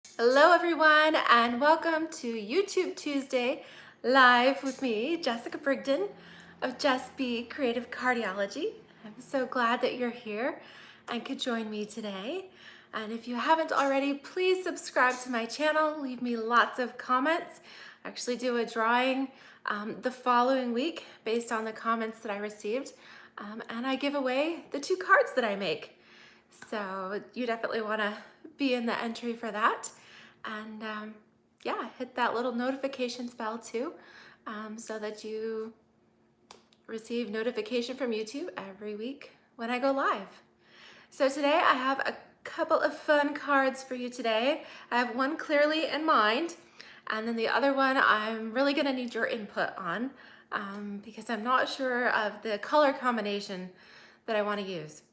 Hello everyone and welcome to YouTube Tuesday live with me, Jessica Brigden of Just Be Creative Cardiology. I'm so glad that you're here and could join me today. And if you haven't already, please subscribe to my channel, leave me lots of comments. I actually do a drawing the following week based on the comments that I received. And I give away the 2 cards that I make. So you definitely want to be in the entry for that. And yeah, hit that little notifications bell too, so that you receive notification from YouTube every week when I go live. So today I have a couple of fun cards for you today. I have one clearly in mind, and then the other one I'm really gonna need your input on because I'm not sure of the color combination that I want to use.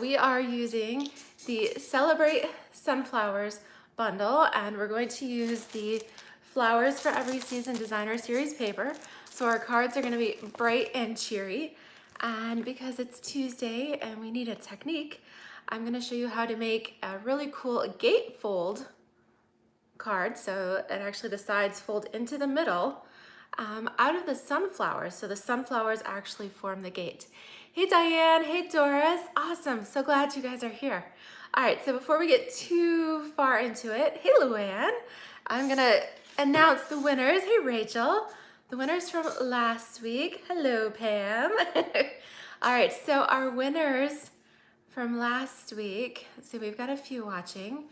We are using the Celebrate Sunflowers bundle, and we're going to use the Flowers for Every Season Designer Series paper. So our cards are going to be bright and cheery. And because it's Tuesday and we need a technique, I'm going to show you how to make a really cool gatefold card. So it actually the sides fold into the middle out of the sunflowers. So the sunflowers actually form the gate. Hey Diane, hey Doris, awesome, so glad you guys are here. All right, so before we get too far into it, hey Luann, I'm gonna announce the winners. Hey Rachel, the winners from last week. Hello Pam. All right, so our winners from last week, let's see, we've got a few watching.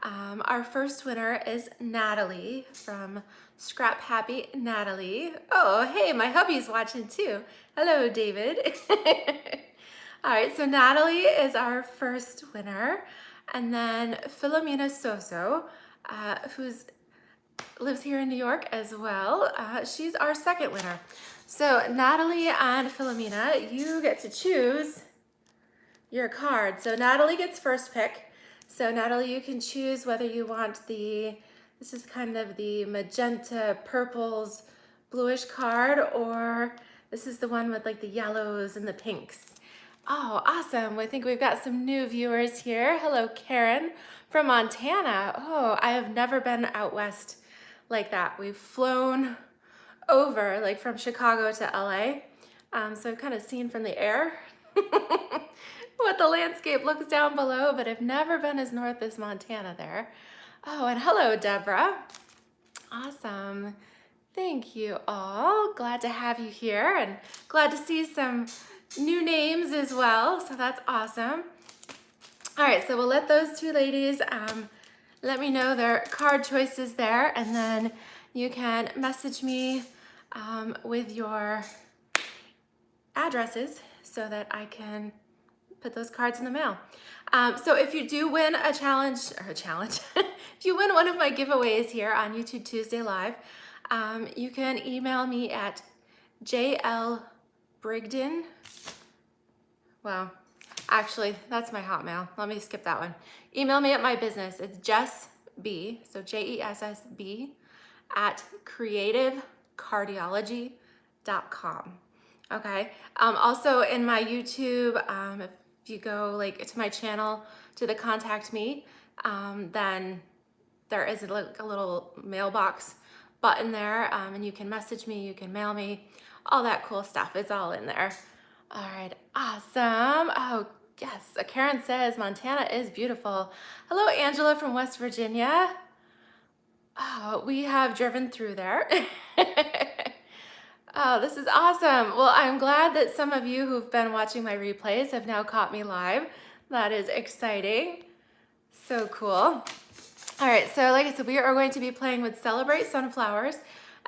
Our first winner is Natalie from Scrap Happy Natalie. Oh, hey, my hubby's watching too. Hello, David. All right, so Natalie is our first winner. And then Philomena Soso, who lives here in New York as well. She's our second winner. So Natalie and Philomena, you get to choose your card. So Natalie gets first pick. So Natalie, you can choose whether you want this is kind of the magenta purples bluish card, or this is the one with like the yellows and the pinks. Oh, awesome. I think we've got some new viewers here. Hello, Karen from Montana. Oh, I have never been out west like that. We've flown over like from Chicago to LA. So I've kind of seen from the air what the landscape looks down below, but I've never been as north as Montana there. Oh, and hello, Deborah. Awesome. Thank you all. Glad to have you here and glad to see some new names as well. So that's awesome. All right, so we'll let those 2 ladies let me know their card choices there, and then you can message me with your addresses so that I can put those cards in the mail. So if you do win a challenge, if you win one of my giveaways here on YouTube Tuesday Live, you can email me at jlbrigden. Well, actually, that's my Hotmail. Let me skip that one. Email me at my business. It's JessB, so JESSB, at creativecardiology.com. Okay. Also in my YouTube, if you go like to my channel to the contact me, then there is a little mailbox button there, and you can message me, you can mail me, all that cool stuff is all in there. All right, awesome. Oh yes, Karen says Montana is beautiful. Hello, Angela from West Virginia. Oh, we have driven through there. Oh, this is awesome. Well, I'm glad that some of you who've been watching my replays have now caught me live. That is exciting. So cool. All right, so like I said, we are going to be playing with Celebrate Sunflowers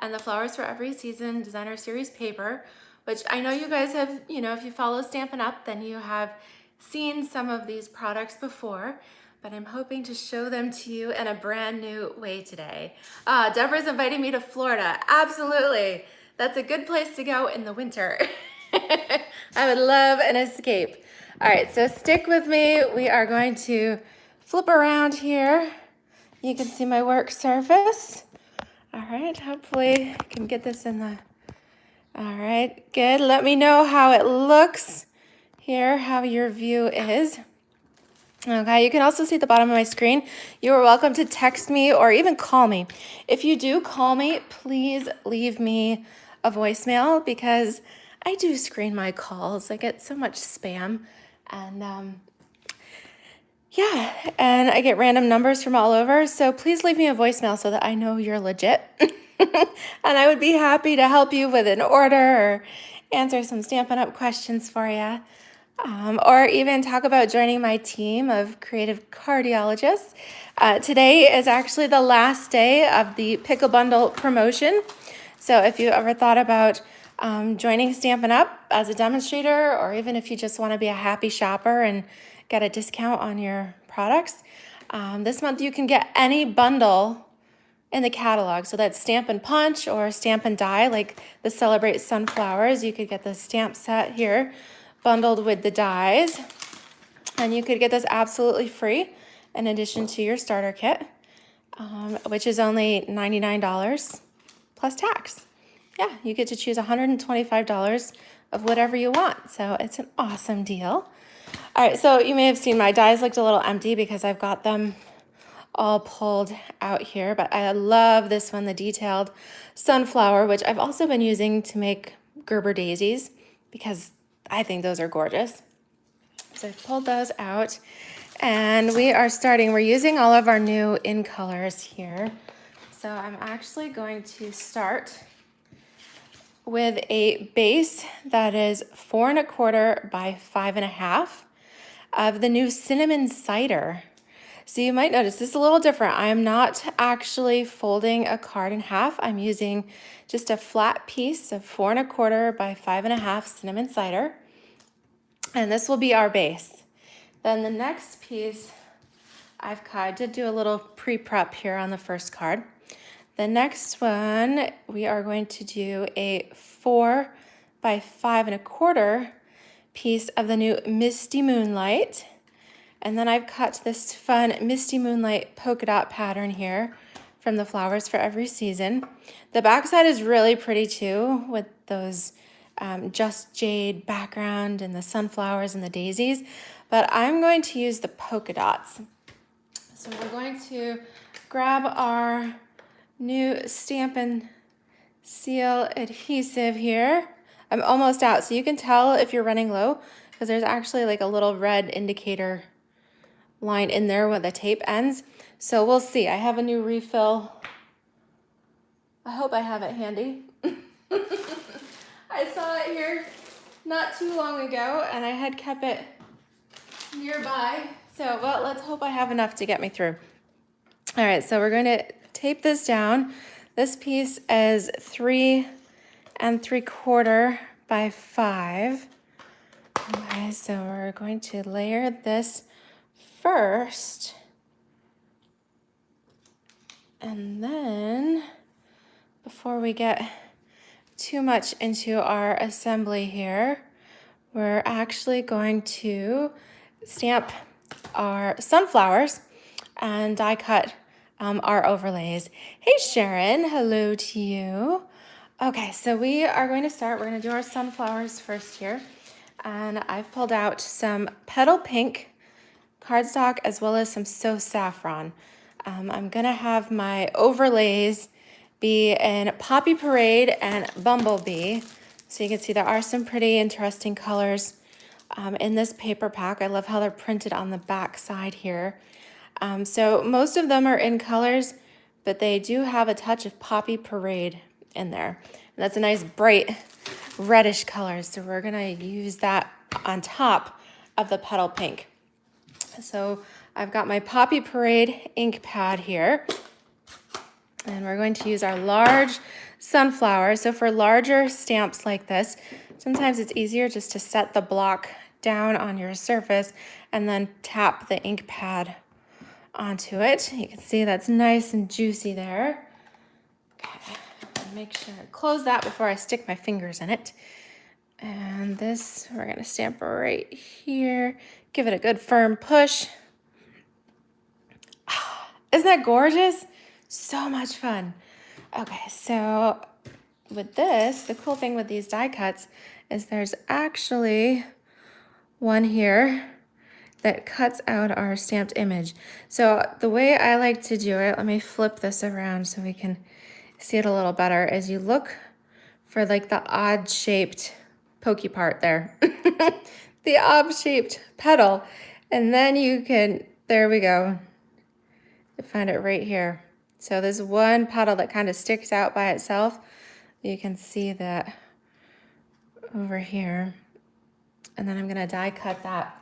and the Flowers for Every Season Designer Series paper, which I know you guys have, if you follow Stampin' Up, then you have seen some of these products before, but I'm hoping to show them to you in a brand new way today. Deborah's inviting me to Florida. Absolutely. That's a good place to go in the winter. I would love an escape. All right, so stick with me. We are going to flip around here. You can see my work surface. All right, hopefully I can get this in the, all right, good. Let me know how it looks here, how your view is. Okay, you can also see at the bottom of my screen, you are welcome to text me or even call me. If you do call me, please leave me a voicemail because I do screen my calls. I get so much spam and yeah, and I get random numbers from all over. So please leave me a voicemail so that I know you're legit. And I would be happy to help you with an order or answer some Stampin' Up! Questions for you. Or even talk about joining my team of creative cardiologists. Today is actually the last day of the Pickle Bundle promotion. So if you ever thought about joining Stampin' Up! As a demonstrator, or even if you just want to be a happy shopper and get a discount on your products, this month you can get any bundle in the catalog. So that's Stampin' Punch or Stampin' Die, like the Celebrate Sunflowers. You could get the stamp set here bundled with the dies, and you could get this absolutely free in addition to your starter kit, which is only $99 plus tax. Yeah, you get to choose $125 of whatever you want, so it's an awesome deal. All right, so you may have seen my dies looked a little empty because I've got them all pulled out here, but I love this one, the detailed sunflower, which I've also been using to make Gerber daisies because I think those are gorgeous. So I've pulled those out and we're using all of our new in colors here. So I'm actually going to start with a base that is 4 1/4 by 5 1/2 of the new cinnamon cider. So you might notice this is a little different. I am not actually folding a card in half. I'm using just a flat piece of 4 1/4 by 5 1/2 cinnamon cider. And this will be our base. Then the next piece I've cut, I did do a little pre-prep here on the first card. The next one, we are going to do a 4 by 5 1/4 piece of the new Misty Moonlight. And then I've cut this fun Misty Moonlight polka dot pattern here from the Flowers for Every Season. The backside is really pretty too, with those just jade background and the sunflowers and the daisies, but I'm going to use the polka dots. So we're going to grab our new Stampin' Seal adhesive here. I'm almost out, so you can tell if you're running low because there's actually like a little red indicator line in there where the tape ends. So we'll see. I have a new refill. I hope I have it handy. I saw it here not too long ago and I had kept it nearby. So, well, let's hope I have enough to get me through. All right, so we're going to tape this down. This piece is 3 3/4 by 5. Okay, so we're going to layer this first. And then, before we get too much into our assembly here, we're actually going to stamp our sunflowers and die cut our overlays. Hey Sharon, hello to you. Okay, so we are going to start. We're going to do our sunflowers first here. And I've pulled out some petal pink cardstock as well as some So Saffron. I'm going to have my overlays be in Poppy Parade and Bumblebee. So you can see there are some pretty interesting colors in this paper pack. I love how they're printed on the back side here. So most of them are in colors, but they do have a touch of Poppy Parade in there. And that's a nice bright reddish color. So we're gonna use that on top of the petal pink. So I've got my Poppy Parade ink pad here. And we're going to use our large sunflower. So for larger stamps like this, sometimes it's easier just to set the block down on your surface and then tap the ink pad onto it. You can see that's nice and juicy there. Okay, make sure I close that before I stick my fingers in it. And this, we're gonna stamp right here. Give it a good firm push. Isn't that gorgeous? So much fun. Okay, so with this, the cool thing with these die cuts is there's actually one here that cuts out our stamped image. So the way I like to do it, let me flip this around so we can see it a little better, is you look for like the odd shaped pokey part there, the odd shaped petal, and then you can, there we go, find it right here. So there's one petal that kind of sticks out by itself. You can see that over here. And then I'm gonna die cut that,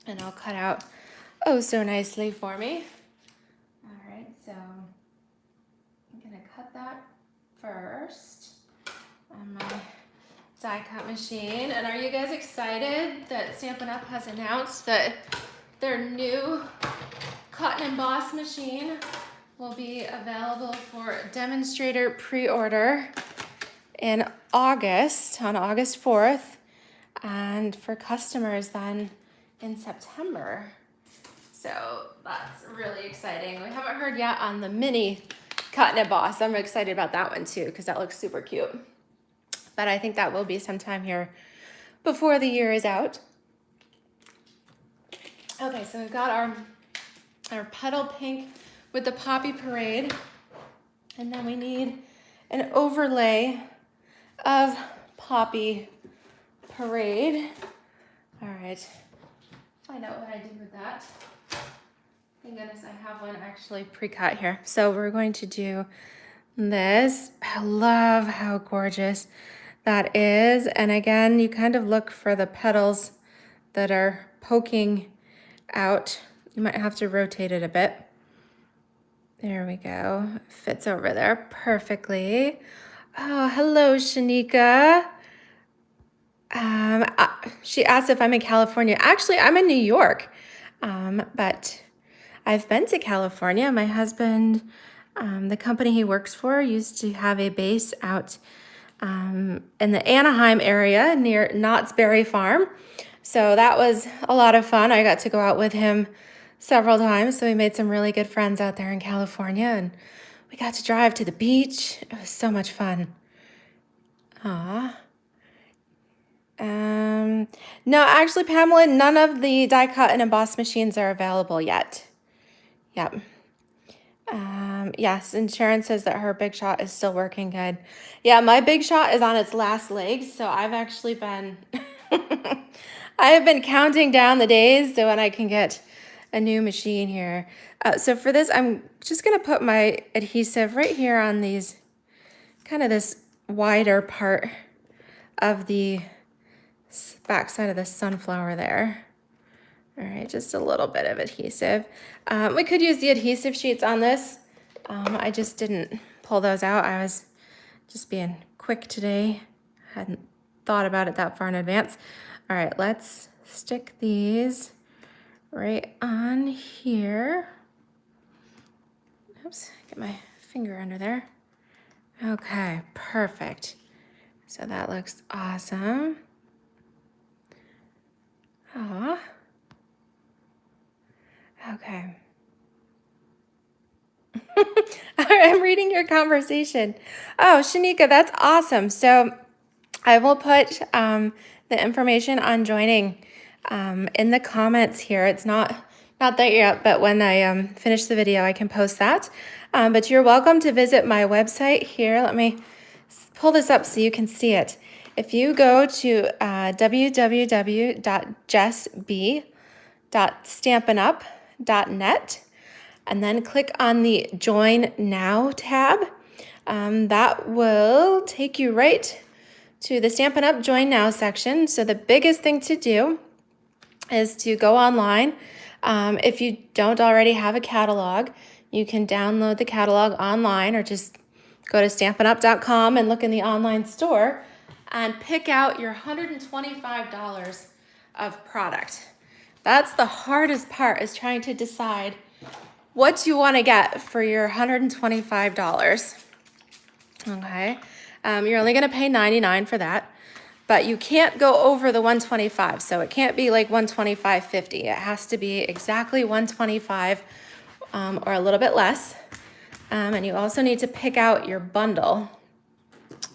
and I'll cut out oh so nicely for me. All right, so I'm gonna cut that first on my die cut machine. And are you guys excited that Stampin' Up! Has announced that their new cut and emboss machine will be available for demonstrator pre-order in August, on August 4th, and for customers then in September. So that's really exciting. We haven't heard yet on the mini cut and emboss. I'm excited about that one too, because that looks super cute. But I think that will be sometime here before the year is out. Okay, so we've got our petal pink with the Poppy Parade. And then we need an overlay of Poppy Parade. All right, find out what I did with that. Thank goodness I have one actually pre-cut here. So we're going to do this. I love how gorgeous that is. And again, you kind of look for the petals that are poking out. You might have to rotate it a bit. There we go. Fits over there perfectly. Oh, hello, Shanika. She asked if I'm in California. Actually, I'm in New York, but I've been to California. My husband, the company he works for, used to have a base out in the Anaheim area near Knott's Berry Farm. So that was a lot of fun. I got to go out with him several times. So we made some really good friends out there in California, and we got to drive to the beach. It was so much fun. Aw. No, actually, Pamela, none of the die cut and emboss machines are available yet. Yep. Yes, and Sharon says that her Big Shot is still working good. Yeah, my Big Shot is on its last legs, so I've actually been I have been counting down the days to when I can get a new machine here. So for this, I'm just gonna put my adhesive right here on these, kind of this wider part of the back side of the sunflower there. All right, just a little bit of adhesive. We could use the adhesive sheets on this. I just didn't pull those out. I was just being quick today. Hadn't thought about it that far in advance. All right, let's stick these right on here. Oops, get my finger under there. Okay, perfect. So that looks awesome. Aw. Okay. All right, I'm reading your conversation. Oh, Shanika, that's awesome. So I will put the information on joining in the comments here. It's not there yet, but when I finish the video, I can post that. But you're welcome to visit my website here. Let me pull this up so you can see it. If you go to www.jessb.stampinup.net and then click on the Join Now tab, that will take you right to the Stampin' Up! Join Now section. So the biggest thing to do is to go online. If you don't already have a catalog, you can download the catalog online, or just go to stampinup.com and look in the online store and pick out your $125 of product. That's the hardest part, is trying to decide what you want to get for your $125. Okay, you're only going to pay $99 for that, but you can't go over the $125. So it can't be like $125.50. It has to be exactly $125 or a little bit less. And you also need to pick out your bundle.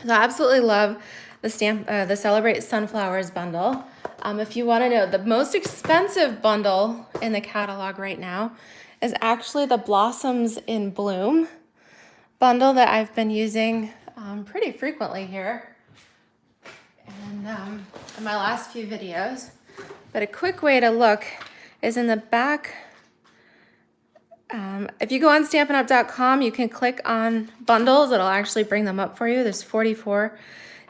So I absolutely love the Celebrate Sunflowers bundle. If you want to know, the most expensive bundle in the catalog right now is actually the Blossoms in Bloom bundle that I've been using pretty frequently here and in my last few videos. But a quick way to look is in the back. If you go on StampinUp.com, you can click on bundles. It'll actually bring them up for you. There's 44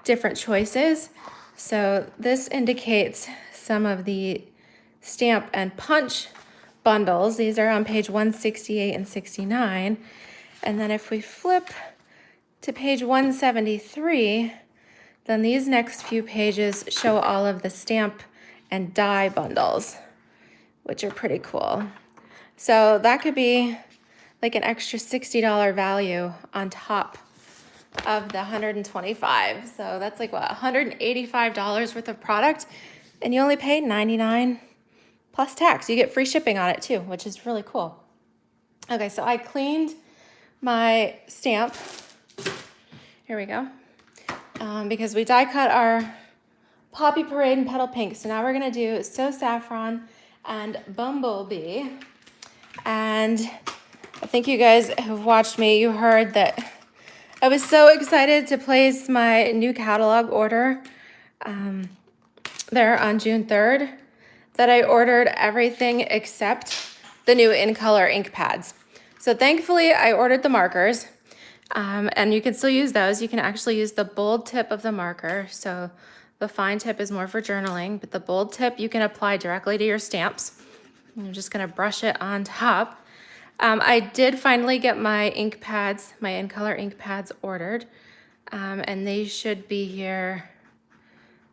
different choices. So this indicates some of the stamp and punch bundles. These are on page 168 and 69. And then if we flip to page 173, then these next few pages show all of the stamp and die bundles, which are pretty cool. So that could be like an extra $60 value on top of the $125. So that's like what, $185 worth of product, and you only pay $99 plus tax. You get free shipping on it too, which is really cool. Okay, so I cleaned my stamp. Here we go. Because we die cut our Poppy Parade and Petal Pink. So now we're gonna do So Saffron and Bumblebee. And I think you guys have watched me, you heard that I was so excited to place my new catalog order there on June 3rd that I ordered everything except the new in color ink pads. So thankfully I ordered the markers, and you can still use those. You can actually use the bold tip of the marker. So the fine tip is more for journaling, but the bold tip you can apply directly to your stamps. I'm just gonna brush it on top. I did finally get my ink pads, my in color ink pads ordered, and they should be here.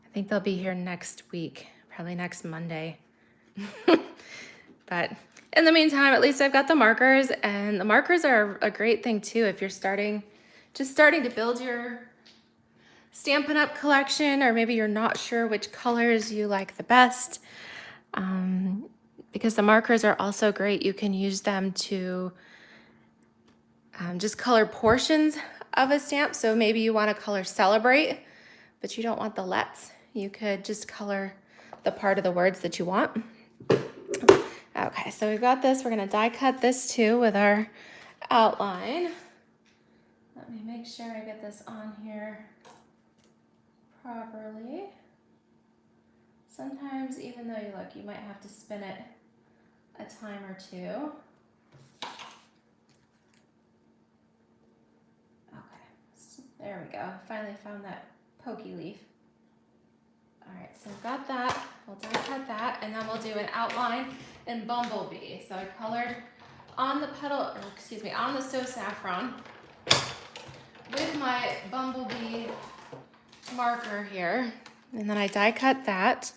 I think they'll be here next week, probably next Monday. But in the meantime, at least I've got the markers, and the markers are a great thing too if you're just starting to build your Stampin' Up collection, or maybe you're not sure which colors you like the best. Because the markers are also great. You can use them to just color portions of a stamp. So maybe you want to color Celebrate, but you don't want the let's. You could just color the part of the words that you want. Okay, so we've got this. We're going to die cut this too with our outline. Let me make sure I get this on here properly. Sometimes, even though you look, you might have to spin it a time or two. Okay, so there we go. Finally found that pokey leaf. All right, so we've got that. We'll die cut that, and then we'll do an outline in Bumblebee. So I colored on the petal, or excuse me, on the So Saffron with my Bumblebee marker here, and then I die cut that.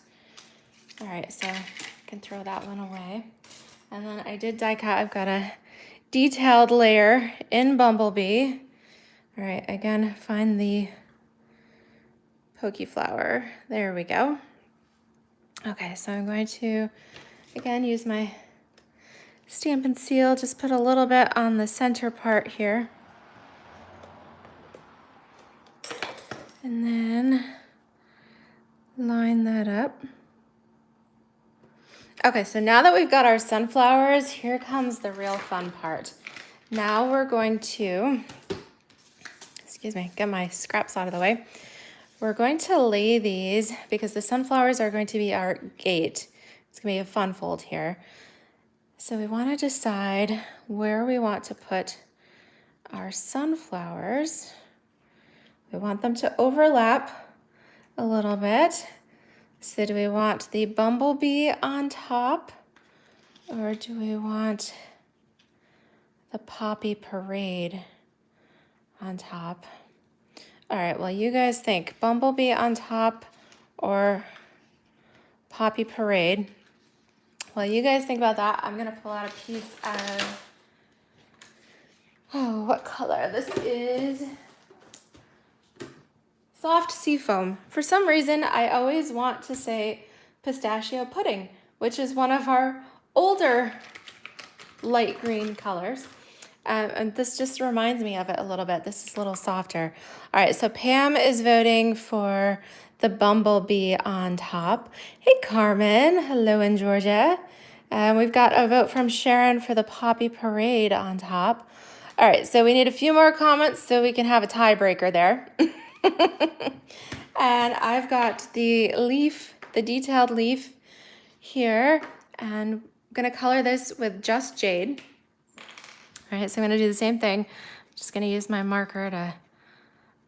All right, so I can throw that one away. And then I did die cut, I've got a detailed layer in Bumblebee. All right, again, find the pokey flower. There we go. Okay, so I'm going to, again, use my Stampin' Seal, just put a little bit on the center part here. And then line that up. Okay, so now that we've got our sunflowers, here comes the real fun part. Now we're going to, excuse me, get my scraps out of the way. We're going to lay these, because the sunflowers are going to be our gate. It's gonna be a fun fold here. So we wanna decide where we want to put our sunflowers. We want them to overlap a little bit. So do we want the Bumblebee on top, or do we want the Poppy Parade on top? All right, well, you guys think Bumblebee on top or Poppy Parade? While you guys think about that, I'm gonna pull out a piece of, oh, what color? This is soft seafoam. For some reason, I always want to say pistachio pudding, which is one of our older light green colors. And this just reminds me of it a little bit. This is a little softer. All right, so Pam is voting for the bumblebee on top. Hey, Carmen. Hello in Georgia. And we've got a vote from Sharon for the poppy parade on top. All right, so we need a few more comments so we can have a tiebreaker there. And I've got the leaf, the detailed leaf here, and I'm gonna color this with just jade. All right, so I'm gonna do the same thing. I'm just gonna use my marker to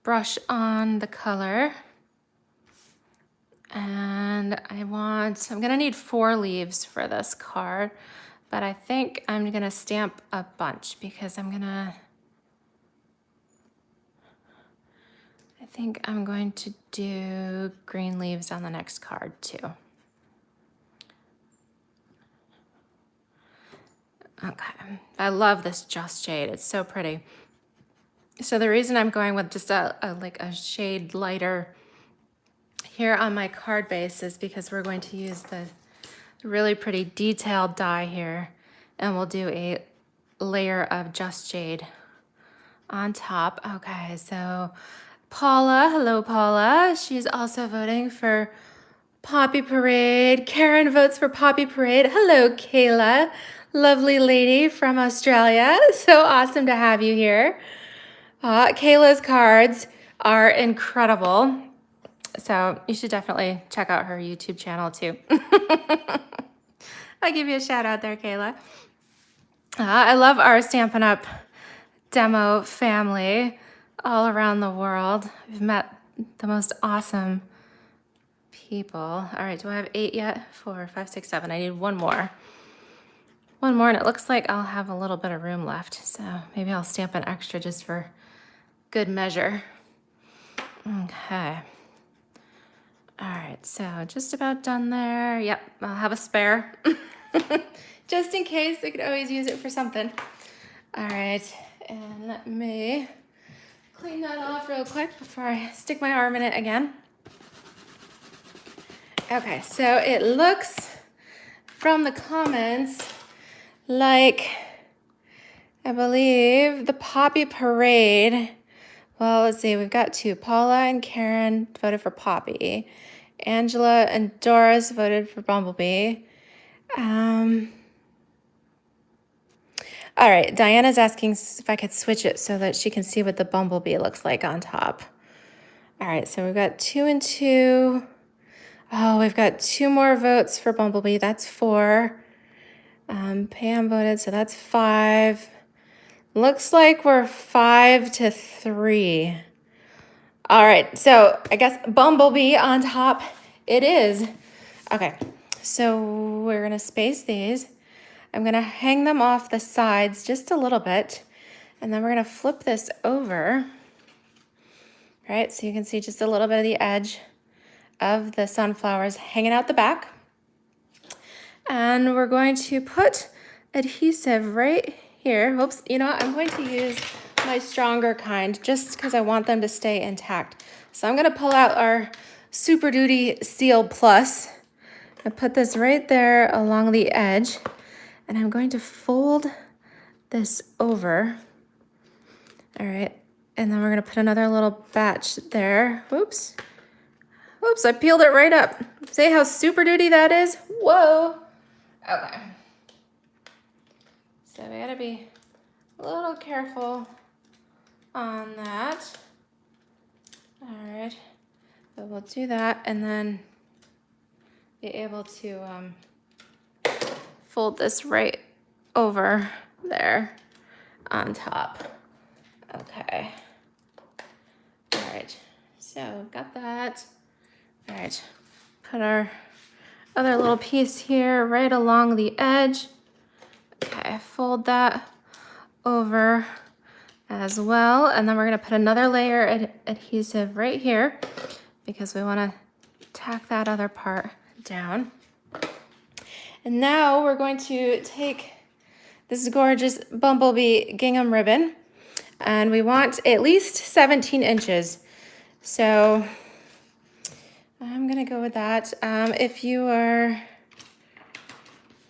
brush on the color. And I'm gonna need 4 leaves for this card, but I think I'm gonna stamp a bunch because I think I'm going to do green leaves on the next card too. Okay, I love this Just Jade, it's so pretty. So the reason I'm going with just like a shade lighter here on my card base is because we're going to use the really pretty detailed die here, and we'll do a layer of Just Jade on top. Okay, so Paula, hello Paula. She's also voting for Poppy Parade. Karen votes for Poppy Parade. Hello, Kayla. Lovely lady from Australia. So awesome to have you here. Kayla's cards are incredible. So you should definitely check out her YouTube channel too. I'll give you a shout out there, Kayla. I love our Stampin' Up demo family all around the world. We've met the most awesome people. All right, do I have 8 yet? 4, 5, 6, 7. I need one more. One more, and it looks like I'll have a little bit of room left. So maybe I'll stamp an extra just for good measure. Okay. All right, so just about done there. Yep, I'll have a spare. Just in case, I could always use it for something. All right, and let me clean that off real quick before I stick my arm in it again. Okay, so it looks from the comments like, I believe the Poppy Parade, well, let's see, we've got 2. Paula and Karen voted for Poppy. Angela and Doris voted for Bumblebee. All right, Diana's asking if I could switch it so that she can see what the Bumblebee looks like on top. All right, so we've got 2 and 2. Oh, we've got 2 more votes for Bumblebee. That's 4. Pam voted, so that's 5. Looks like we're 5 to 3. All right, so I guess Bumblebee on top it is. Okay, so we're gonna space these. I'm gonna hang them off the sides just a little bit, and then we're gonna flip this over. All right, so you can see just a little bit of the edge of the sunflowers hanging out the back. And we're going to put adhesive right here. Oops, you know what? I'm going to use my stronger kind just because I want them to stay intact. So I'm gonna pull out our Super Duty Seal Plus and put this right there along the edge. And I'm going to fold this over. All right, and then we're gonna put another little batch there. Oops, I peeled it right up. See how Super Duty that is? Whoa. Okay. So we gotta be a little careful on that. All right, but we'll do that and then be able to fold this right over there on top. Okay. All right, so got that. All right, put our other little piece here right along the edge. Okay, fold that over as well. And then we're gonna put another layer of adhesive right here because we wanna tack that other part down. And now we're going to take this gorgeous Bumblebee gingham ribbon, and we want at least 17 inches. So I'm gonna go with that. If you are,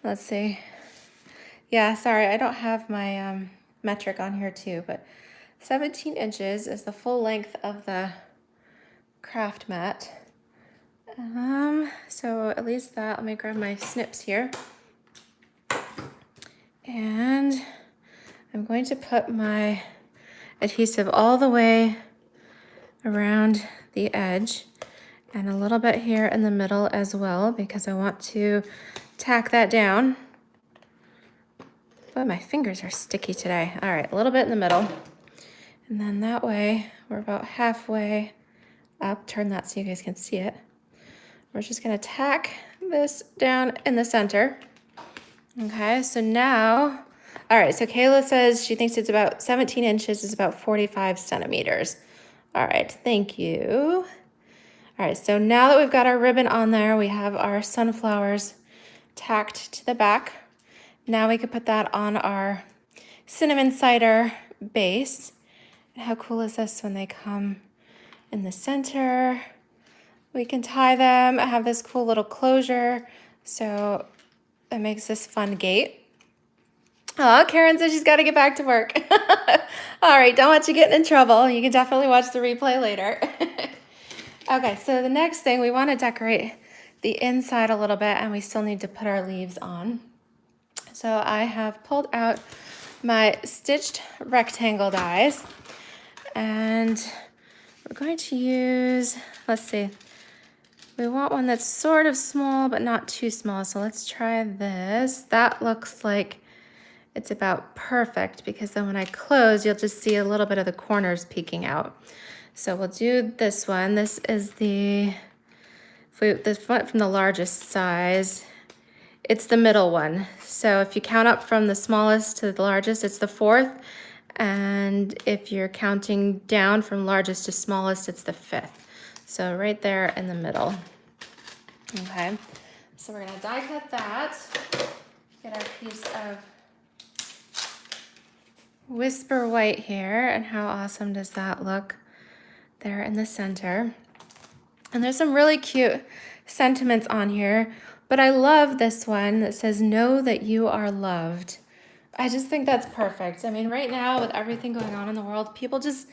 let's see. Yeah, sorry, I don't have my metric on here too, but 17 inches is the full length of the craft mat. So at least that, let me grab my snips here. And I'm going to put my adhesive all the way around the edge and a little bit here in the middle as well, because I want to tack that down. But my fingers are sticky today. All right, a little bit in the middle. And then that way, we're about halfway up. Turn that so you guys can see it. We're just gonna tack this down in the center. Okay, so now, all right, so Kayla says she thinks it's about 17 inches, is about 45 centimeters. All right, thank you. All right, so now that we've got our ribbon on there, we have our sunflowers tacked to the back. Now we could put that on our cinnamon cider base. And how cool is this when they come in the center? We can tie them. I have this cool little closure, so it makes this fun gate. Oh, Karen says she's got to get back to work. All right, don't want you getting in trouble. You can definitely watch the replay later. Okay, so the next thing, we want to decorate the inside a little bit, and we still need to put our leaves on. So I have pulled out my stitched rectangle dies, and we're going to use, let's see, we want one that's sort of small but not too small. So let's try this. That looks like it's about perfect, because then when I close, you'll just see a little bit of the corners peeking out. So we'll do this one. This is this one from the largest size. It's the middle one. So if you count up from the smallest to the largest, it's the fourth. And if you're counting down from largest to smallest, it's the fifth. So right there in the middle. Okay, so we're gonna die cut that. Get our piece of Whisper White here, and how awesome does that look there in the center. And there's some really cute sentiments on here, but I love this one that says, "Know that you are loved." I just think that's perfect. I mean, right now with everything going on in the world, people just,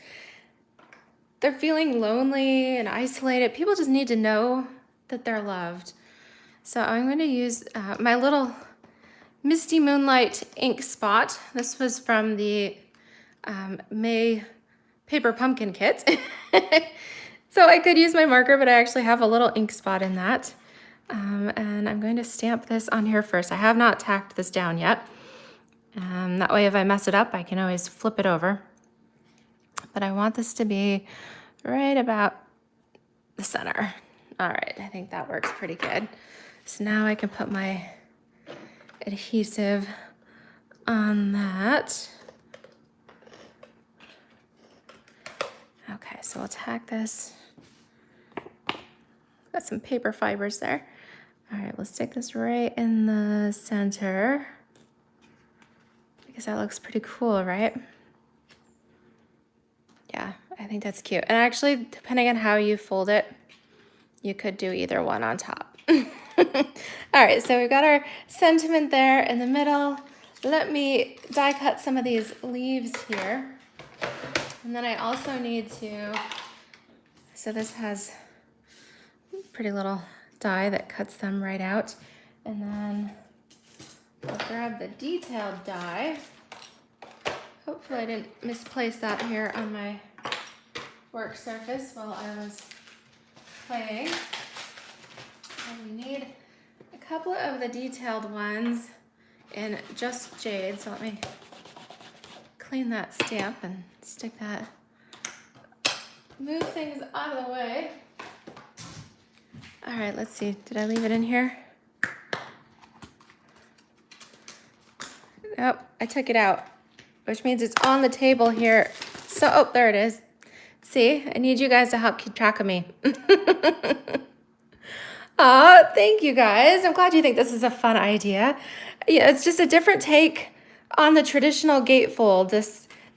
they're feeling lonely and isolated. People just need to know that they're loved. So I'm going to use my little Misty Moonlight ink spot. This was from the May Paper Pumpkin kit. So I could use my marker, but I actually have a little ink spot in that. And I'm going to stamp this on here first. I have not tacked this down yet. That way if I mess it up, I can always flip it over. But I want this to be right about the center. All right, I think that works pretty good. So now I can put my adhesive on that. Okay, so we'll tack this. Got some paper fibers there. All right, let's stick this right in the center, because that looks pretty cool, right? Yeah, I think that's cute. And actually, depending on how you fold it, you could do either one on top. All right, so we've got our sentiment there in the middle. Let me die cut some of these leaves here. And then I also need to, so this has a pretty little die that cuts them right out. And then I'll grab the detailed die. Hopefully I didn't misplace that here on my work surface while I was playing. And we need a couple of the detailed ones in Just Jade. So let me clean that stamp and stick that, move things out of the way. All right, let's see, did I leave it in here? Nope, I took it out, which means it's on the table here. So, oh, there it is. See, I need you guys to help keep track of me. Oh, thank you guys. I'm glad you think this is a fun idea. Yeah, it's just a different take on the traditional gatefold.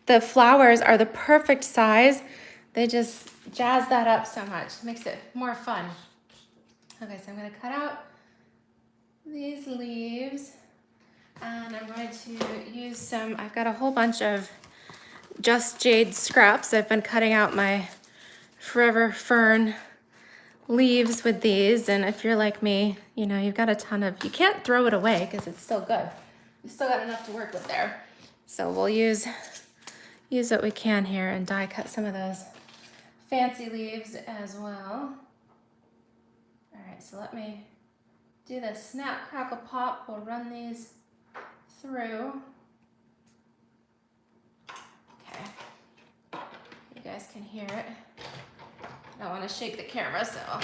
The flowers are the perfect size. They just jazz that up so much. Makes it more fun. Okay, so I'm gonna cut out these leaves. And I'm going to use some, I've got a whole bunch of Just Jade scraps. I've been cutting out my Forever Fern leaves with these, and if you're like me, you know, you've got a ton of, you can't throw it away because it's still good. You still got enough to work with there. So we'll use what we can here and die cut some of those fancy leaves as well. All right, so let me do the snap, crackle, pop. We'll run these through. Okay, you guys can hear it. I don't want to shake the camera, so I'll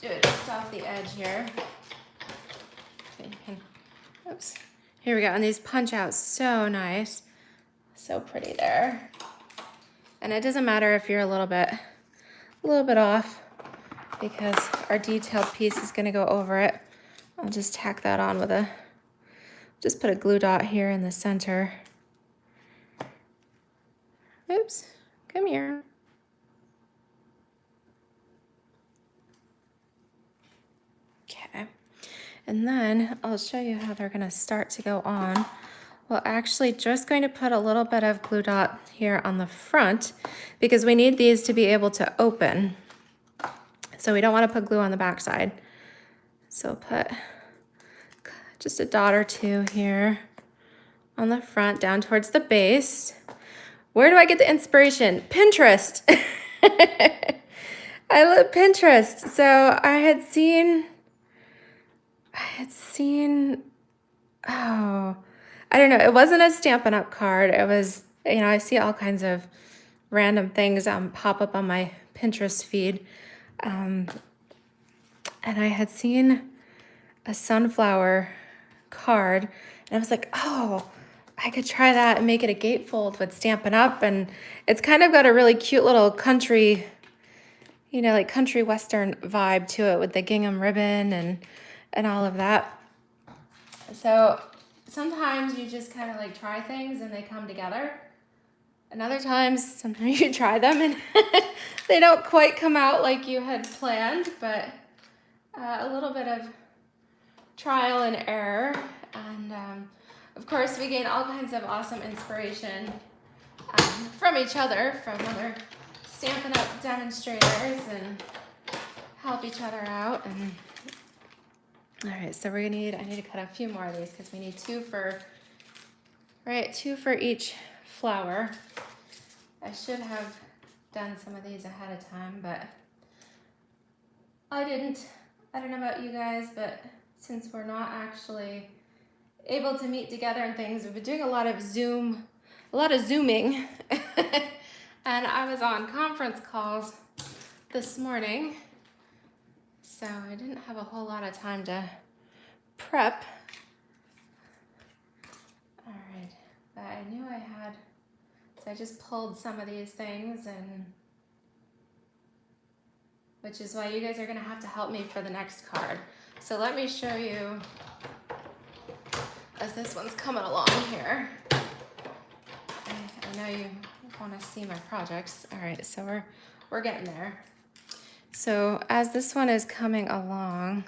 do it just off the edge here. Okay, you can, oops. Here we go, and these punch out so nice. So pretty there. And it doesn't matter if you're a little bit off, because our detailed piece is gonna go over it. I'll just tack that on with just put a glue dot here in the center. Oops, come here. Okay, and then I'll show you how they're gonna start to go on. Well, actually just going to put a little bit of glue dot here on the front because we need these to be able to open. So we don't want to put glue on the back side. So put just a dot or two here on the front down towards the base. Where do I get the inspiration? Pinterest. I love Pinterest. So I had seen, oh, I don't know. It wasn't a Stampin' Up card. It was, you know, I see all kinds of random things pop up on my Pinterest feed. And I had seen a sunflower card and I was like, oh, I could try that and make it a gatefold with Stampin' Up. And it's kind of got a really cute little country, you know, like country western vibe to it with the gingham ribbon and all of that. So sometimes you just kind of like try things and they come together. And other times, sometimes you try them and they don't quite come out like you had planned, but a little bit of trial and error. And of course, we gain all kinds of awesome inspiration from each other, from other Stampin' Up demonstrators, and help each other out. And all right, so I need to cut a few more of these because we need two for each flower. I should have done some of these ahead of time, but I didn't. I don't know about you guys, but since we're not actually able to meet together and things, we've been doing a lot of zooming. And I was on conference calls this morning, so I didn't have a whole lot of time to prep. All right, but I knew I had, so I just pulled some of these things, and which is why you guys are gonna have to help me for the next card. So let me show you as this one's coming along here. I know you want to see my projects. All right, so we're getting there. So as this one is coming along,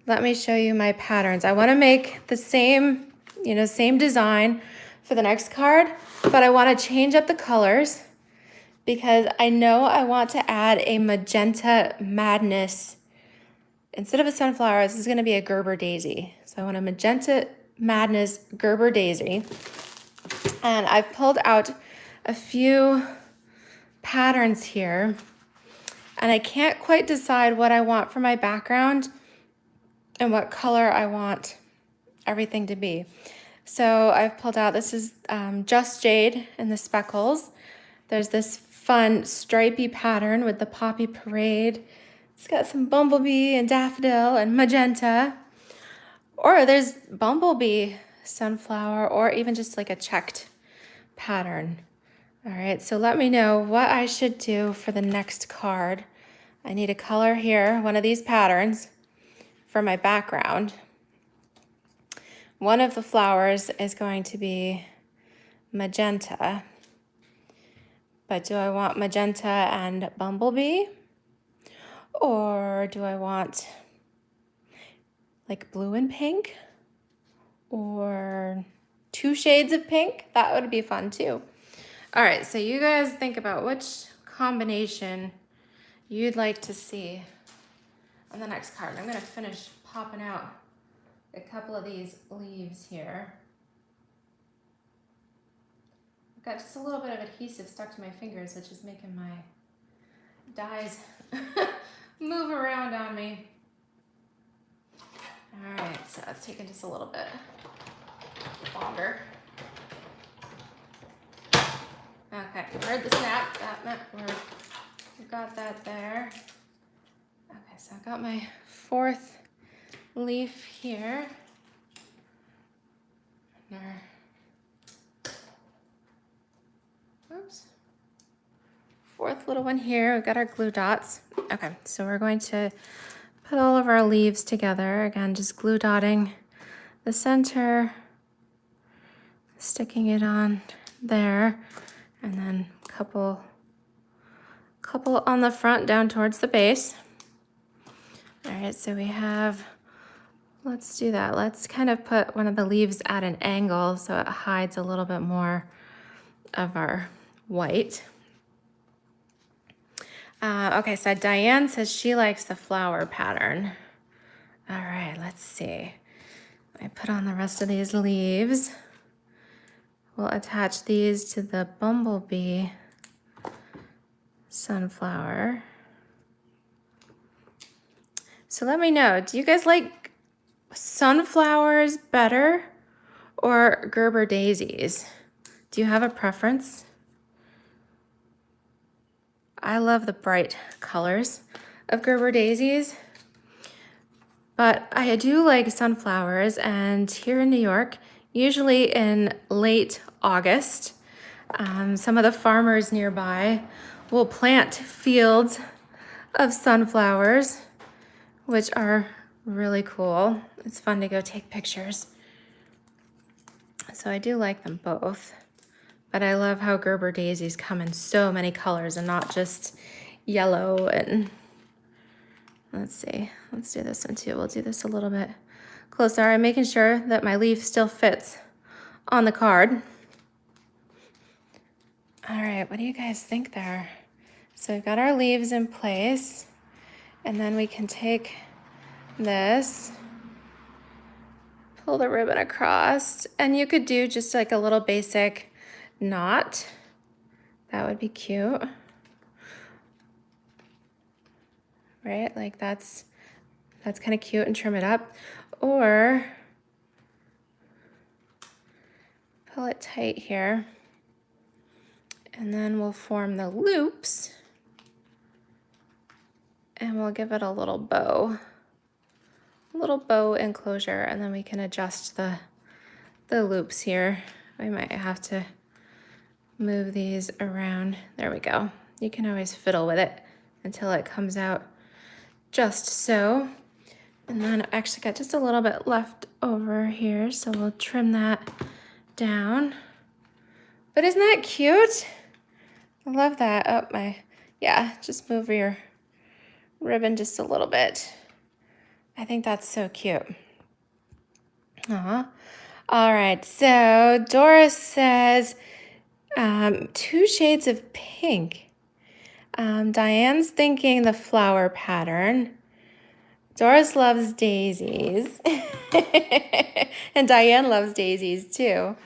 let me show you my patterns. I want to make the same, you know, same design for the next card, but I want to change up the colors because I know I want to add a magenta madness. Instead of a sunflower, this is going to be a Gerber daisy. So I want a magenta madness Gerber daisy. And I've pulled out a few patterns here, and I can't quite decide what I want for my background and what color I want everything to be. So I've pulled out, this is Just Jade and the speckles. There's this fun stripy pattern with the Poppy Parade. It's got some bumblebee and daffodil and magenta. Or there's bumblebee, sunflower, or even just like a checked pattern. All right, so let me know what I should do for the next card. I need a color here, one of these patterns for my background. One of the flowers is going to be magenta. But do I want magenta and bumblebee? Or do I want like blue and pink? or 2 shades of pink. That would be fun too. All right, so you guys think about which combination you'd like to see on the next card. I'm gonna finish popping out a couple of these leaves here. I've got just a little bit of adhesive stuck to my fingers, which is making my dies move around on me. All right, so it's taking just a little bit longer. Okay, heard the snap. That meant we got that there. Okay, so I've got my 4th leaf here. Oops. 4th little one here. We've got our glue dots. Okay, so we're going to put all of our leaves together. Again, just glue dotting the center, sticking it on there, and then a couple on the front down towards the base. All right, so we have, let's do that. Let's kind of put one of the leaves at an angle so it hides a little bit more of our white. Okay, so Diane says she likes the flower pattern. All right, let's see. I put on the rest of these leaves. We'll attach these to the bumblebee sunflower. So let me know, do you guys like sunflowers better or Gerber daisies? Do you have a preference? I love the bright colors of Gerber daisies, but I do like sunflowers, and here in New York, usually in late August, some of the farmers nearby will plant fields of sunflowers, which are really cool. It's fun to go take pictures. So I do like them both. But I love how Gerber daisies come in so many colors and not just yellow. And let's see, let's do this one too. We'll do this a little bit closer. I'm making sure that my leaf still fits on the card. All right, what do you guys think there? So we've got our leaves in place, and then we can take this, pull the ribbon across, and you could do just like a little basic knot. That would be cute, right? Like that's kind of cute, and trim it up, or pull it tight here, and then we'll form the loops, and we'll give it a little bow enclosure, and then we can adjust the loops here. We might have to move these around. There we go. You can always fiddle with it until it comes out just so. And then I actually got just a little bit left over here, so we'll trim that down. But isn't that cute? I love that. Oh, yeah, just move your ribbon just a little bit. I think that's so cute. Aw. All right, so Doris says 2 shades of pink. Diane's thinking the flower pattern. Doris loves daisies. And Diane loves daisies too.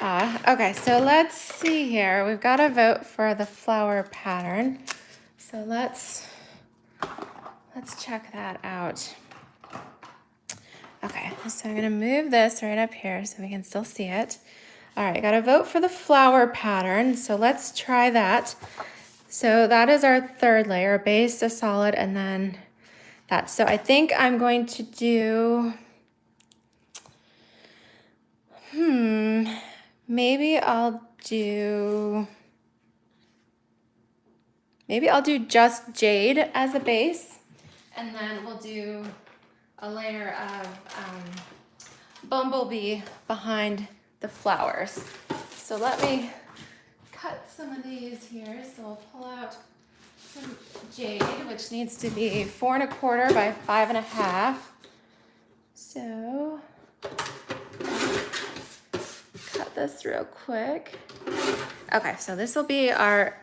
Okay, so let's see here. We've got to vote for the flower pattern. So let's check that out. Okay, so I'm gonna move this right up here so we can still see it. All right, gotta vote for the flower pattern. So let's try that. So that is our 3rd layer, base, a solid, and then that. So I think I'm going to do, maybe I'll do just jade as a base, and then we'll do a layer of bumblebee behind the flowers. So let me cut some of these here. So we'll pull out some jade, which needs to be 4 1/4 by 5 1/2. So set this real quick. Okay, so this will be our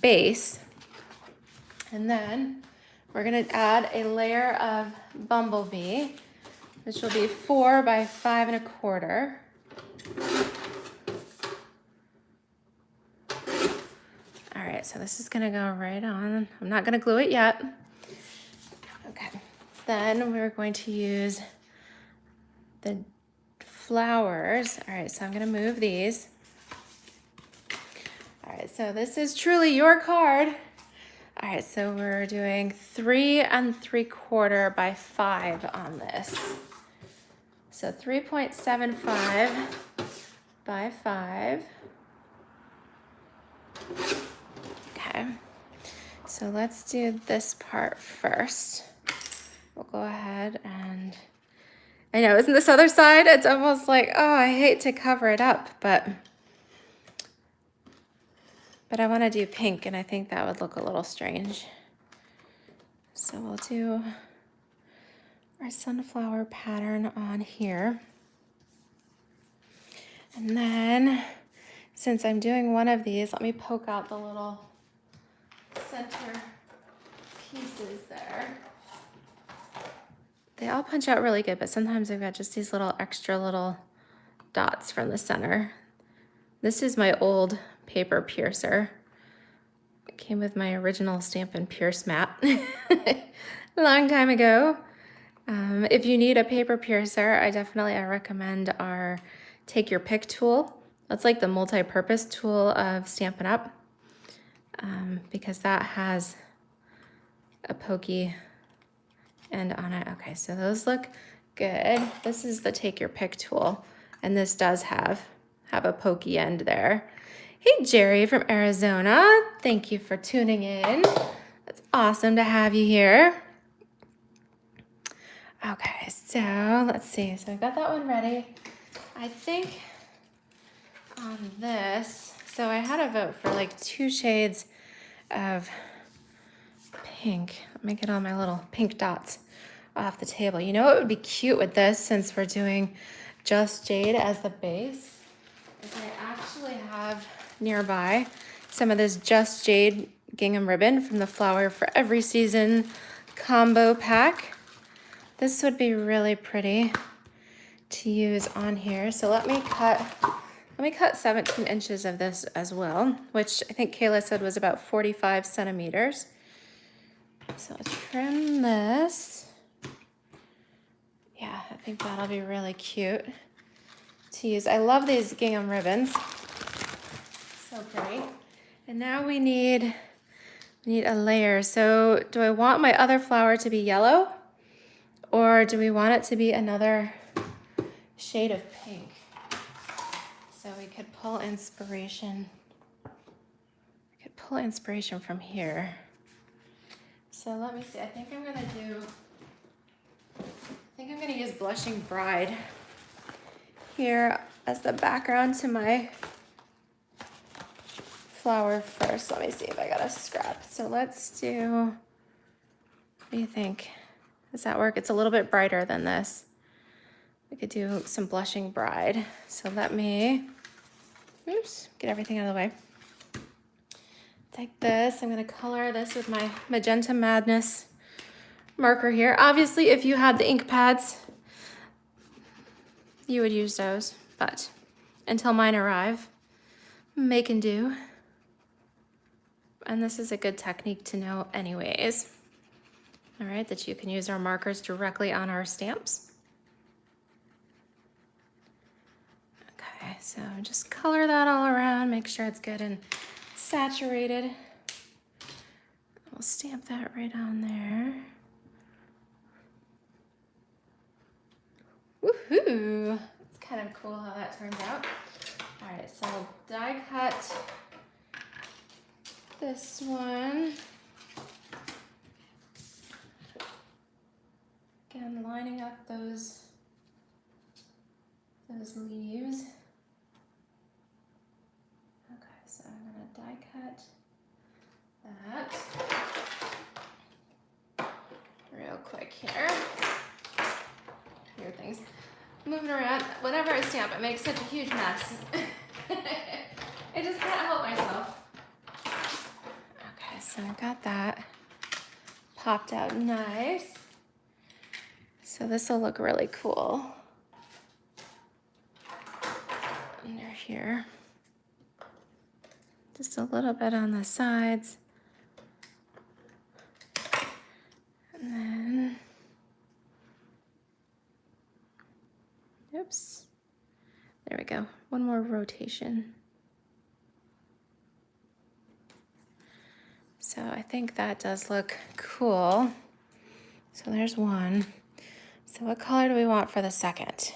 base. And then we're gonna add a layer of Bumblebee, which will be 4 by 5 1/4. All right, so this is gonna go right on. I'm not gonna glue it yet. Okay, then we're going to use the flowers. All right, so I'm gonna move these. All right, so this is truly your card. All right, so we're doing 3 3/4 by 5 on this. So 3.75 by 5. Okay, so let's do this part first. We'll go ahead and, I know, isn't this other side? It's almost like, oh, I hate to cover it up, but I want to do pink, and I think that would look a little strange. So we'll do our sunflower pattern on here. And then, since I'm doing one of these, let me poke out the little center pieces there. They all punch out really good, but sometimes I've got just these little extra little dots from the center. This is my old paper piercer. It came with my original Stampin' Pierce mat a long time ago. If you need a paper piercer, I recommend our Take Your Pick tool. That's like the multi-purpose tool of Stampin' Up, because that has a pokey end on it. Okay, so those look good. This is the Take Your Pick tool, and this does have a pokey end there. Hey, Jerry from Arizona. Thank you for tuning in. It's awesome to have you here. Okay, so let's see. So I've got that one ready. I think on this, so I had a vote for like 2 shades of pink. Let me get all my little pink dots off the table. You know what would be cute with this, since we're doing Just Jade as the base, is I actually have nearby some of this Just Jade gingham ribbon from the Flower for Every Season combo pack. This would be really pretty to use on here. So let me cut 17 inches of this as well, which I think Kayla said was about 45 centimeters. So I'll trim this. Yeah, I think that'll be really cute to use. I love these gingham ribbons. So pretty. And now we need a layer. So do I want my other flower to be yellow, or do we want it to be another shade of pink? So we could pull inspiration. From here. So let me see. I think I'm gonna use Blushing Bride here as the background to my flower first. Let me see if I got a scrap. So let's do, what do you think? Does that work? It's a little bit brighter than this. We could do some Blushing Bride. So let me, get everything out of the way. Take this, I'm gonna color this with my Magenta Madness marker here. Obviously, if you had the ink pads, you would use those, but until mine arrive, make and do. And this is a good technique to know anyways. All right, that you can use our markers directly on our stamps. Okay, so just color that all around, make sure it's good and saturated. We'll stamp that right on there. Woohoo! It's kind of cool how that turns out. All right, so I'll die cut this one. Again, lining up those leaves. Okay, so I'm gonna die cut that real quick here. Weird things. moving around. Whenever I stamp, I make such a huge mess. I just can't help myself. Okay, so I got that popped out nice. So this will look really cool under here. Just a little bit on the sides. And then, oops, there we go. One more rotation. So I think that does look cool. So there's one. So what color do we want for the second?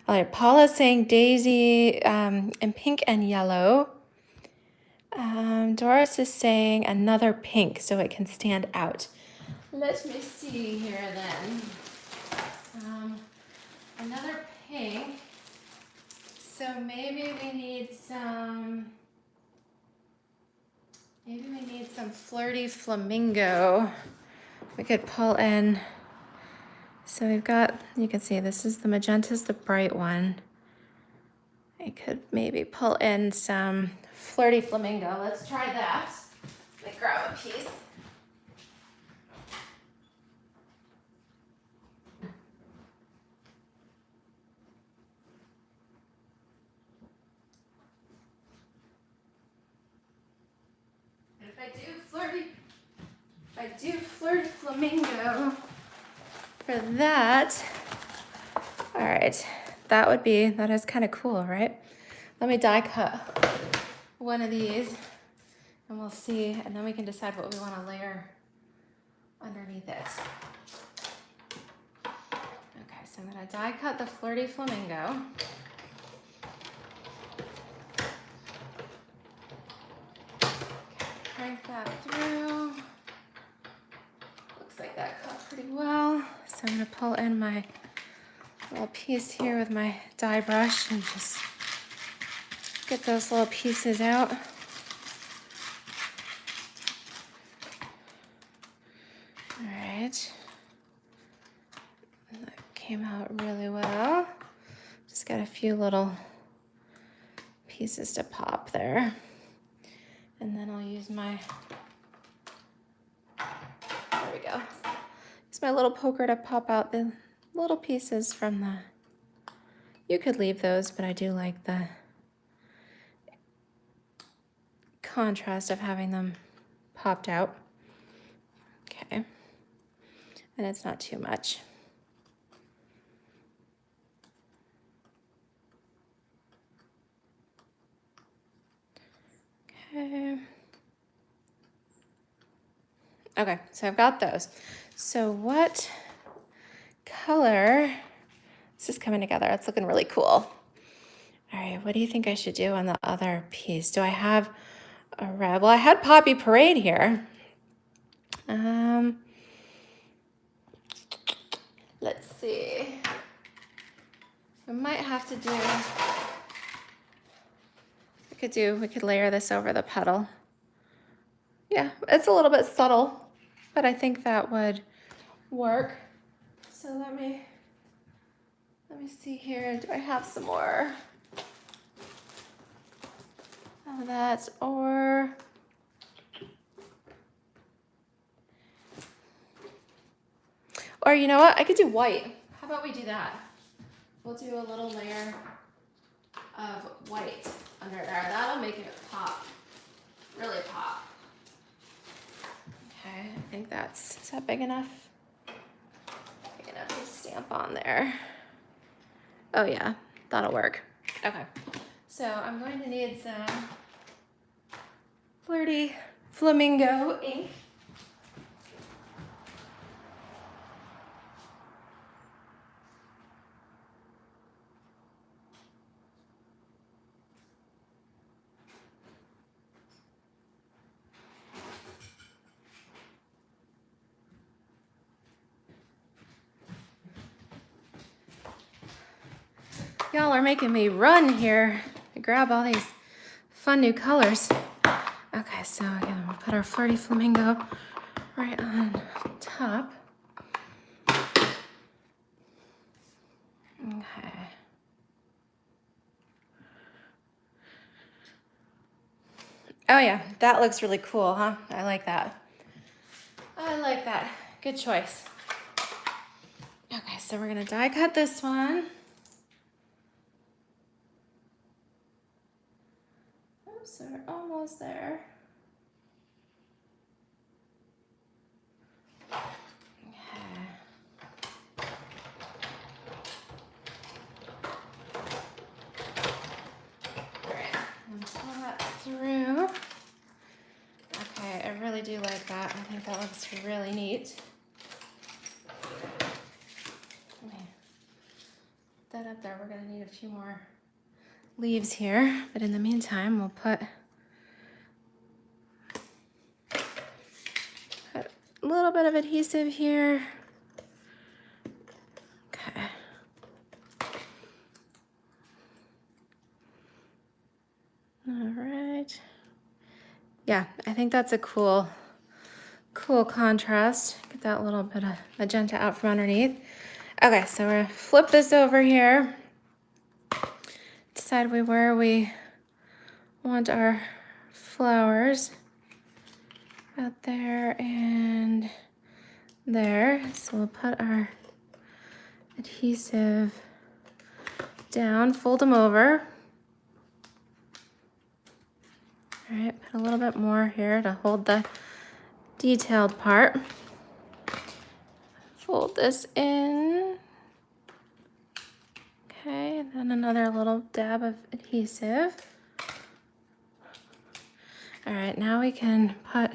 All right, Paula's saying Daisy in pink and yellow. Doris is saying another pink so it can stand out. Let me see here then. Another pink. So maybe we need some flirty flamingo. We could pull in. So we've got, you can see this is the magenta's the bright one. I could maybe pull in some flirty flamingo. Let's try that. Let me grab a piece. And if I do flirty flamingo for that, all right, that is kind of cool, right? Let me die cut one of these and we'll see, and then we can decide what we want to layer underneath it. Okay, so I'm gonna die cut the flirty flamingo. Crank that through. Looks like that cut pretty well. So I'm gonna pull in my little piece here with my die brush and just get those little pieces out. All right. That came out really well. Just got a few little pieces to pop there. And then I'll use my, there we go. Use my little poker to pop out the little pieces from the, you could leave those, but I do like the contrast of having them popped out. Okay. And it's not too much. Okay. Okay, so I've got those. So what color, this is coming together. It's looking really cool. All right, what do you think I should do on the other piece? Do I have a red? Well, I had Poppy Parade here. Let's see. I might have to do, we could layer this over the petal. Yeah, it's a little bit subtle, but I think that would work. So let me see here. Do I have some more of that, or you know what? I could do white. How about we do that? We'll do a little layer of white under there. That'll make it pop, really pop. Okay, I think is that big enough? Big enough to stamp on there. Oh yeah, that'll work. Okay, so I'm going to need some flirty flamingo ink. Y'all are making me run here to grab all these fun new colors. Okay, so again, we'll put our flirty flamingo right on top. Okay. Oh yeah, that looks really cool, huh? I like that. I like that. Good choice. Okay, so we're gonna die cut this one. Oops, so we're almost there. Okay. Alright, and pull that through. Okay, I really do like that. I think that looks really neat. Okay. Put that up there. We're gonna need a few more leaves here, but in the meantime, we'll put a little bit of adhesive here. Okay. All right. Yeah, I think that's a cool contrast. Get that little bit of magenta out from underneath. Okay, so we're gonna flip this over here. Decide where we want our flowers. Out there and there. So we'll put our adhesive down, fold them over. All right, put a little bit more here to hold the detailed part. Fold this in. Okay, and then another little dab of adhesive. All right, now we can put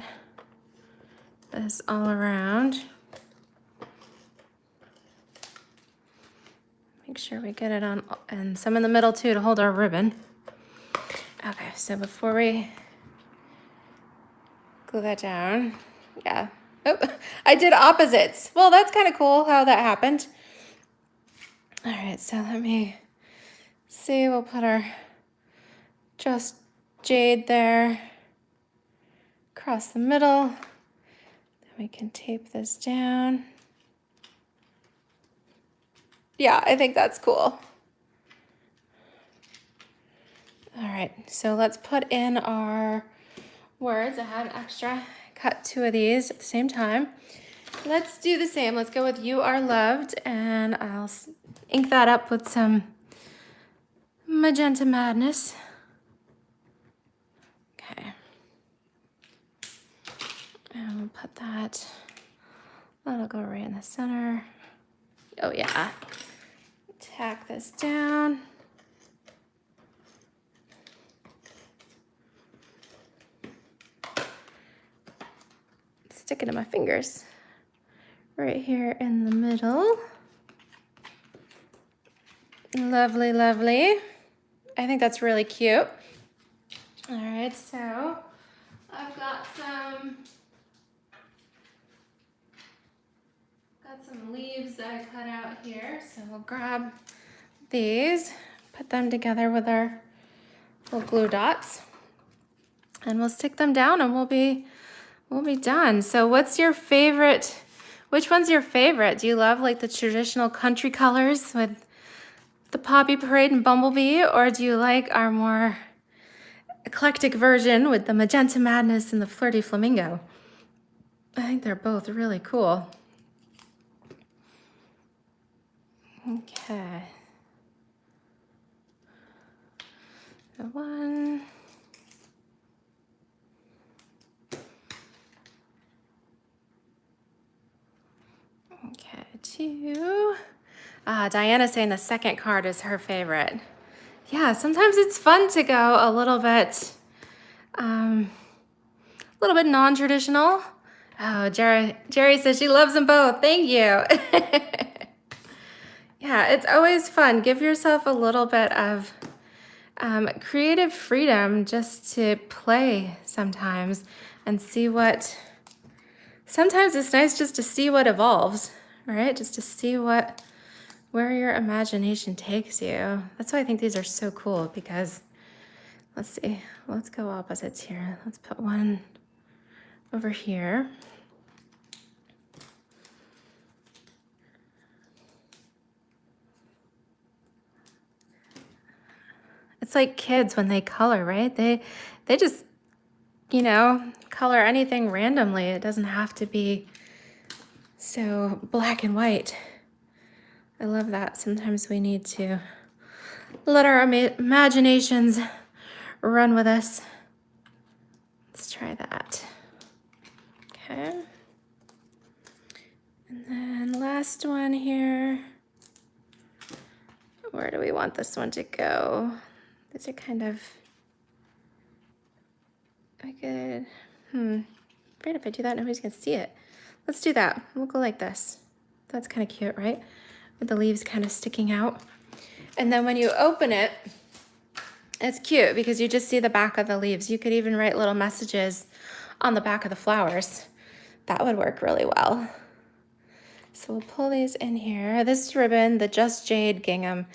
this all around. Make sure we get it on, and some in the middle too to hold our ribbon. Okay, so before we glue that down, yeah. Oh, I did opposites. Well, that's kind of cool how that happened. All right, so let me see. We'll put our just jade there across the middle. Then we can tape this down. Yeah, I think that's cool. All right, so let's put in our words. I had an extra, cut 2 of these at the same time. Let's do the same. Let's go with You Are Loved, and I'll ink that up with some Magenta Madness. Okay. And we'll put that'll go right in the center. Oh yeah. Tack this down. Stick it in my fingers. Right here in the middle. Lovely, lovely. I think that's really cute. All right, so I've got some leaves that I cut out here. So we'll grab these, put them together with our little glue dots, and we'll stick them down, and we'll be done. So what's your favorite? Which one's your favorite? Do you love like the traditional country colors with the Poppy Parade and Bumblebee, or do you like our more eclectic version with the Magenta Madness and the Flirty Flamingo? I think they're both really cool. Okay. So 1. Okay, 2. Diana's saying the second card is her favorite. Yeah, sometimes it's fun to go a little bit non-traditional. Oh, Jerry says she loves them both. Thank you. Yeah, it's always fun. Give yourself a little bit of creative freedom just to play sometimes and see what, sometimes it's nice just to see what evolves, right? Just to see where your imagination takes you. That's why I think these are so cool, because let's see, let's go opposites here. Let's put one over here. It's like kids when they color, right? They just, you know, color anything randomly. It doesn't have to be so black and white. I love that. Sometimes we need to let our imaginations run with us. Let's try that. Okay. And then last one here. Where do we want this one to go? These are kind of good. Afraid if I do that, nobody's gonna see it. Let's do that. We'll go like this. That's kind of cute, right? With the leaves kind of sticking out. And then when you open it, it's cute because you just see the back of the leaves. You could even write little messages on the back of the flowers. That would work really well. So we'll pull these in here. This ribbon, the Just Jade gingham,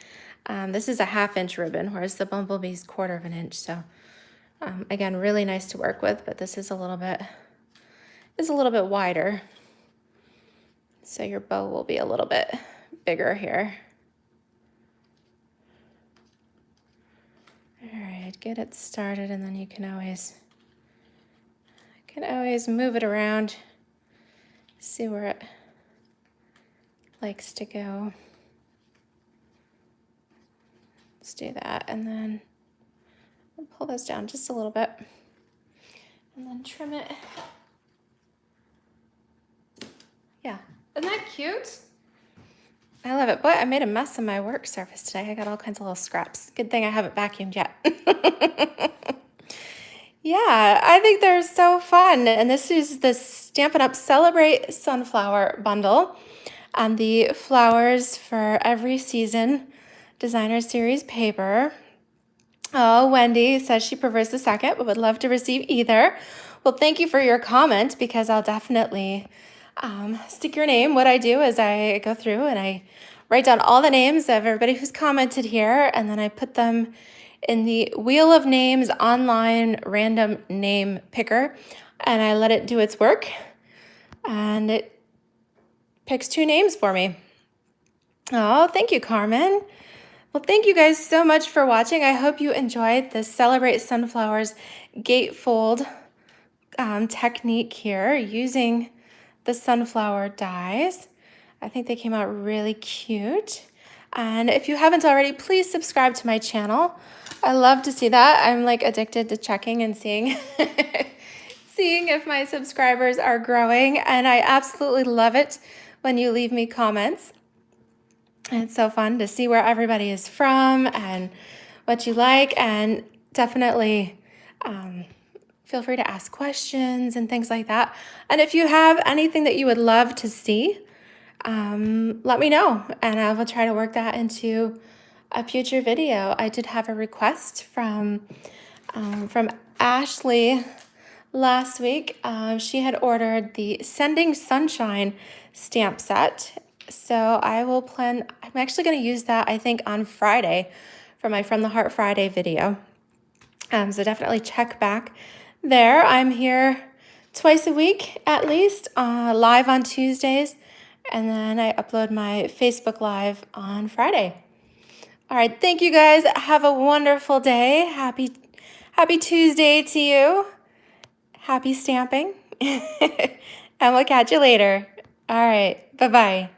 this is a 1/2 inch ribbon, whereas the bumblebee's 1/4 of an inch. So again, really nice to work with, but this is a little bit wider. So your bow will be a little bit bigger here. All right, get it started, and then you can always move it around, see where it likes to go. Let's do that, and then we'll pull those down just a little bit, and then trim it. Yeah, isn't that cute? I love it. Boy, I made a mess of my work surface today. I got all kinds of little scraps. Good thing I haven't vacuumed yet. Yeah, I think they're so fun. And this is the Stampin' Up! Celebrate Sunflower bundle. And the flowers for every season designer series paper. Oh, Wendy says she prefers the second, but would love to receive either. Well, thank you for your comment, because I'll definitely stick your name. What I do is I go through and I write down all the names of everybody who's commented here, and then I put them in the Wheel of Names online random name picker, and I let it do its work, and it picks 2 names for me. Oh, thank you, Carmen. Well, thank you guys so much for watching. I hope you enjoyed the Celebrate Sunflowers Gatefold technique here using the sunflower dies. I think they came out really cute. And if you haven't already, please subscribe to my channel. I love to see that. I'm like addicted to checking and seeing seeing if my subscribers are growing. And I absolutely love it when you leave me comments. It's so fun to see where everybody is from and what you like, and definitely feel free to ask questions and things like that. And if you have anything that you would love to see, let me know, and I will try to work that into a future video. I did have a request from Ashley last week. She had ordered the Sending Sunshine stamp set. So I'm actually going to use that, I think, on Friday for my From the Heart Friday video. So definitely check back there. I'm here twice a week at least, live on Tuesdays, and then I upload my Facebook Live on Friday. All right, thank you guys. Have a wonderful day. Happy Tuesday to you. Happy stamping. And we'll catch you later. All right, bye-bye.